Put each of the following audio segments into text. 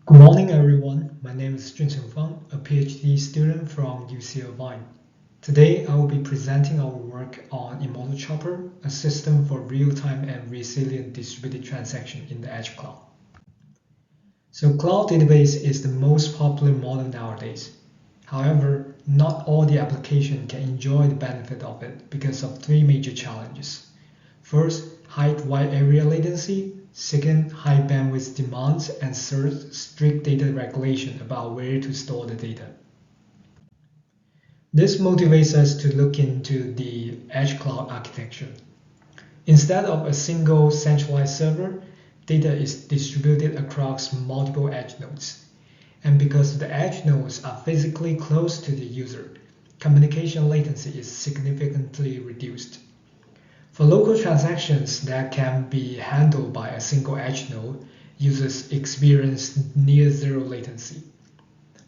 Good morning, everyone. My name is Junseung Fang, a PhD student from UC Irvine. Today, I will be presenting our work on ImmortalChopper, a system for real-time and resilient distributed transaction in the edge cloud. So cloud database is the most popular model nowadays. However, not all the applications can enjoy the benefit of it because of three major challenges. First, high wide area latency. Second, high bandwidth demands. And third, strict data regulation about where to store the data. This motivates us to look into the edge cloud architecture. Instead of a single centralized server, data is distributed across multiple edge nodes. And because the edge nodes are physically close to the user, communication latency is significantly reduced. For local transactions that can be handled by a single edge node, users experience near zero latency.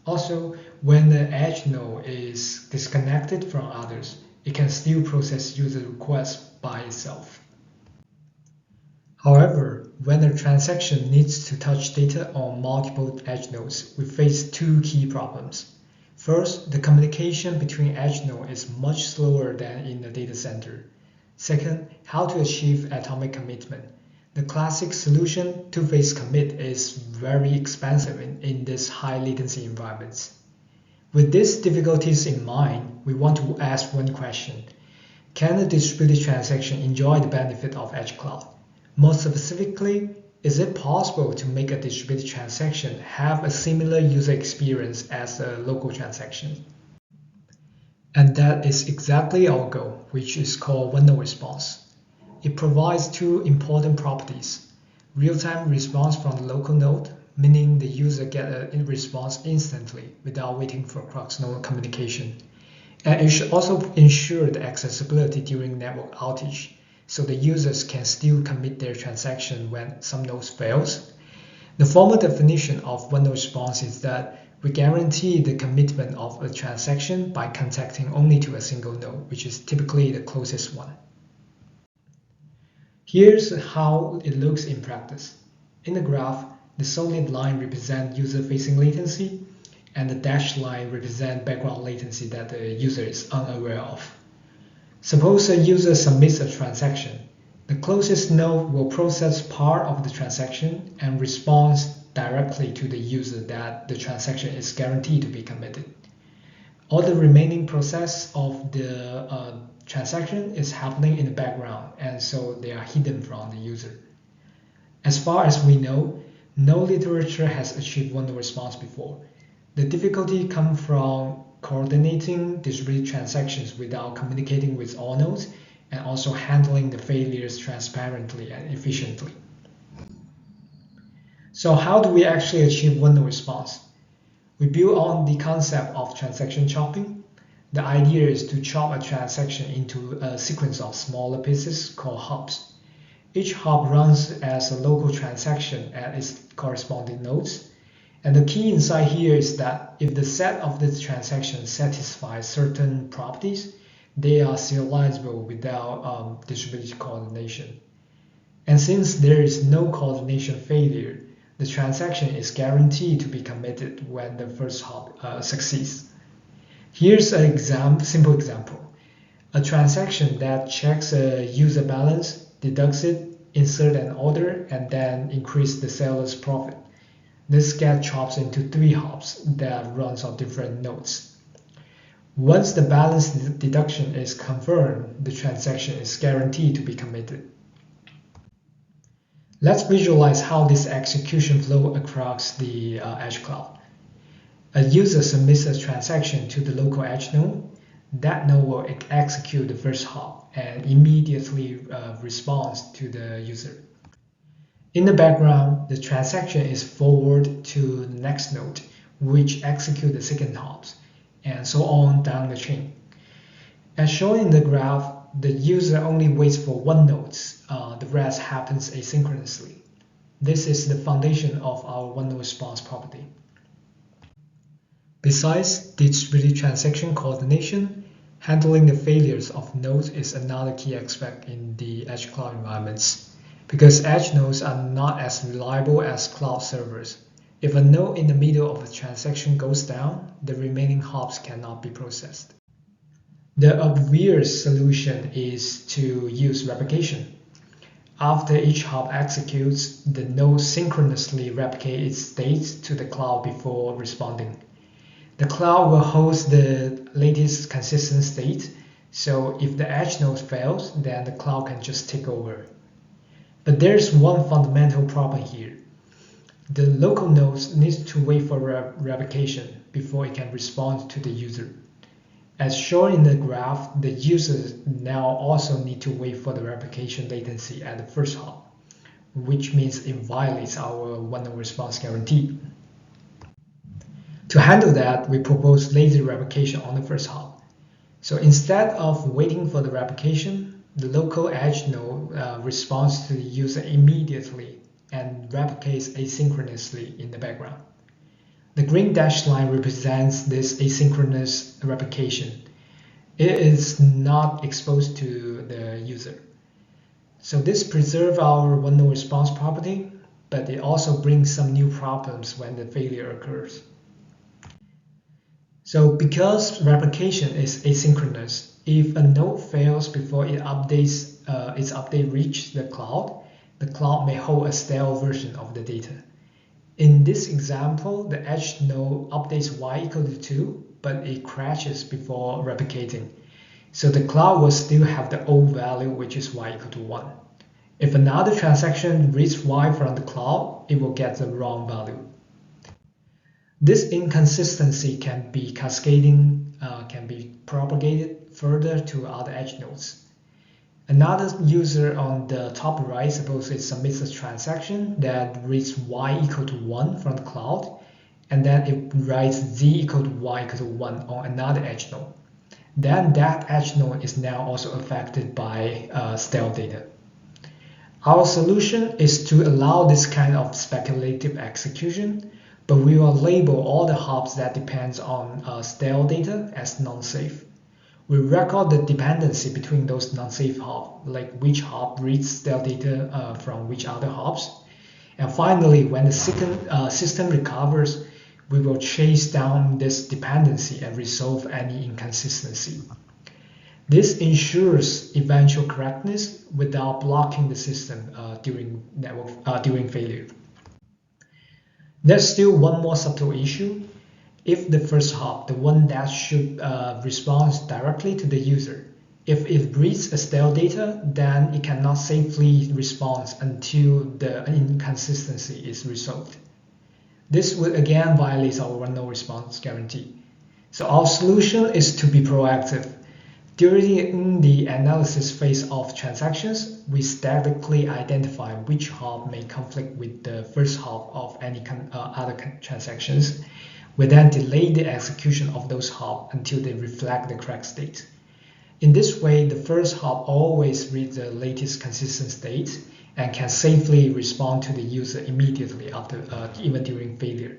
Also, when the edge node is disconnected from others, it can still process user requests by itself. However, when a transaction needs to touch data on multiple edge nodes, we face two key problems. First, the communication between edge nodes is much slower than in the data center. Second, how to achieve atomic commitment. The classic solution, two-phase commit, is very expensive in these high latency environments. With these difficulties in mind, we want to ask one question. Can a distributed transaction enjoy the benefit of edge cloud? More specifically, is it possible to make a distributed transaction have a similar user experience as a local transaction? And that is exactly our goal, which is called one-node response. It provides two important properties. Real-time response from the local node, meaning the user gets a response instantly without waiting for cross-node communication. And it should also ensure the accessibility during network outage, so the users can still commit their transaction when some nodes fails. The formal definition of one-node response is that we guarantee the commitment of a transaction by contacting only to a single node, which is typically the closest one. Here's how it looks in practice. In the graph, the solid line represents user-facing latency, and the dashed line represents background latency that the user is unaware of. Suppose a user submits a transaction. The closest node will process part of the transaction and respond directly to the user that the transaction is guaranteed to be committed. All the remaining process of the transaction is happening in the background, and so they are hidden from the user. As far as we know, no literature has achieved one-node response before. The difficulty comes from coordinating distributed transactions without communicating with all nodes, and also handling the failures transparently and efficiently. So how do we actually achieve one-node response? We build on the concept of transaction chopping. The idea is to chop a transaction into a sequence of smaller pieces called hubs. Each hub runs as a local transaction at its corresponding nodes. And the key insight here is that if the set of the transactions satisfies certain properties, they are serializable without distributed coordination. And since there is no coordination failure, the transaction is guaranteed to be committed when the first hop succeeds. Here's an simple example. A transaction that checks a user balance, deducts it, insert an order, and then increase the seller's profit. This gets chopped into three hops that runs on different nodes. Once the balance deduction is confirmed, the transaction is guaranteed to be committed. Let's visualize how this execution flow across the edge cloud. A user submits a transaction to the local edge node. That node will execute the first hop and immediately responds to the user. In the background, the transaction is forwarded to the next node, which executes the second hops, and so on down the chain. As shown in the graph, the user only waits for one node. The rest happens asynchronously. This is the foundation of our one-node response property. Besides distributed transaction coordination, handling the failures of nodes is another key aspect in the edge cloud environments. Because edge nodes are not as reliable as cloud servers, If a node in the middle of a transaction goes down, the remaining hops cannot be processed. The obvious solution is to use replication. After each hop executes, the node synchronously replicates its state to the cloud before responding. The cloud will host the latest consistent state, so if the edge node fails, then the cloud can just take over. But there's one fundamental problem here. The local node needs to wait for replication before it can respond to the user. As shown in the graph, the users now also need to wait for the replication latency at the first hop, which means it violates our one-node response guarantee. To handle that, we propose lazy replication on the first hop. So instead of waiting for the replication, the local edge node responds to the user immediately and replicates asynchronously in the background. The green dashed line represents this asynchronous replication. It is not exposed to the user. So this preserves our one-node response property, but it also brings some new problems when the failure occurs. So because replication is asynchronous, if a node fails before it updates, its update reaches the cloud may hold a stale version of the data. In this example, the edge node updates y equal to 2, but it crashes before replicating. So the cloud will still have the old value, which is y equal to 1. If another transaction reads y from the cloud, it will get the wrong value. This inconsistency can be cascading, can be propagated further to other edge nodes. Another user on the top right, suppose it submits a transaction that reads y equal to 1 from the cloud, and then it writes z equal to y equal to 1 on another edge node. Then that edge node is now also affected by stale data. Our solution is to allow this kind of speculative execution, but we will label all the hops that depends on stale data as non-safe. We record the dependency between those non-safe hops, like which hop reads stale data from which other hops. And finally, when the system recovers, we will chase down this dependency and resolve any inconsistency. This ensures eventual correctness without blocking the system during failure. There's still one more subtle issue. If the first hop, the one that should respond directly to the user, if it reads a stale data, then it cannot safely respond until the inconsistency is resolved. This will again violate our one-node response guarantee. So our solution is to be proactive. During the analysis phase of transactions, we statically identify which hop may conflict with the first hop of any other transactions. We then delay the execution of those hops until they reflect the correct state. In this way, the first hop always reads the latest consistent state and can safely respond to the user immediately after, even during failure.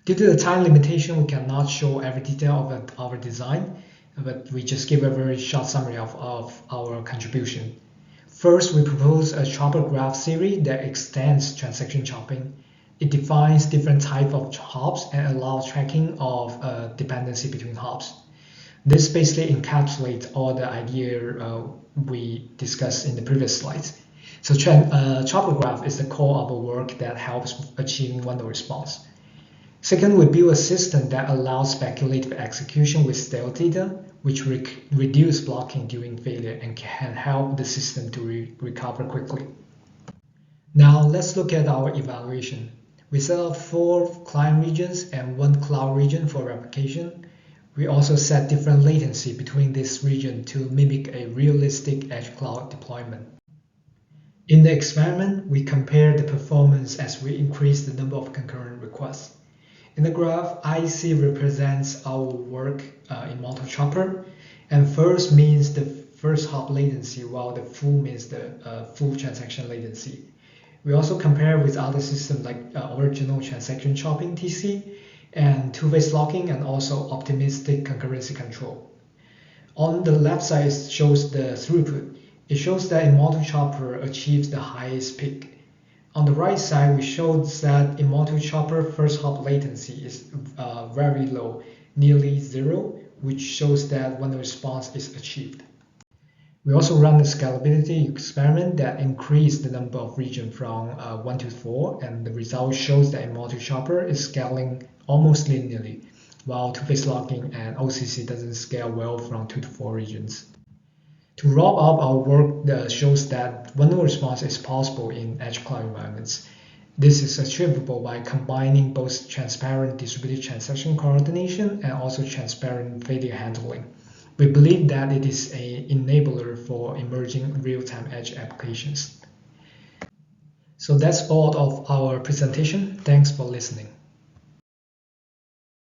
Due to the time limitation, we cannot show every detail of our design, but we just give a very short summary of our contribution. First, we propose a chopper graph theory that extends transaction chopping. It defines different types of hops and allows tracking of dependency between hops. This basically encapsulates all the idea we discussed in the previous slides. So chopper graph is the core of our work that helps achieving one-node response. Second, we build a system that allows speculative execution with stale data, which reduce blocking during failure and can help the system to recover quickly. Now let's look at our evaluation. We set up 4 client regions and 1 cloud region for replication. We also set different latency between this region to mimic a realistic edge cloud deployment. In the experiment, we compare the performance as we increase the number of concurrent requests. In the graph, IC represents our work in ImmortalChopper, and first means the first hop latency, while the full means the full transaction latency. We also compare with other systems like original transaction chopping TC and two-phase locking, and also optimistic concurrency control. On the left side, it shows the throughput. It shows that ImmortalChopper achieves the highest peak. On the right side, we showed that ImmortalChopper first hop latency is very low, nearly zero, which shows that when the response is achieved. We also run a scalability experiment that increased the number of regions from 1 to 4, and the result shows that ImmortalChopper is scaling almost linearly, while two-phase locking and OCC doesn't scale well from 2 to 4 regions. To wrap up, our work shows that vulnerable response is possible in edge cloud environments. This is achievable by combining both transparent distributed transaction coordination and also transparent failure handling. We believe that it is an enabler for emerging real-time edge applications. So that's all of our presentation. Thanks for listening.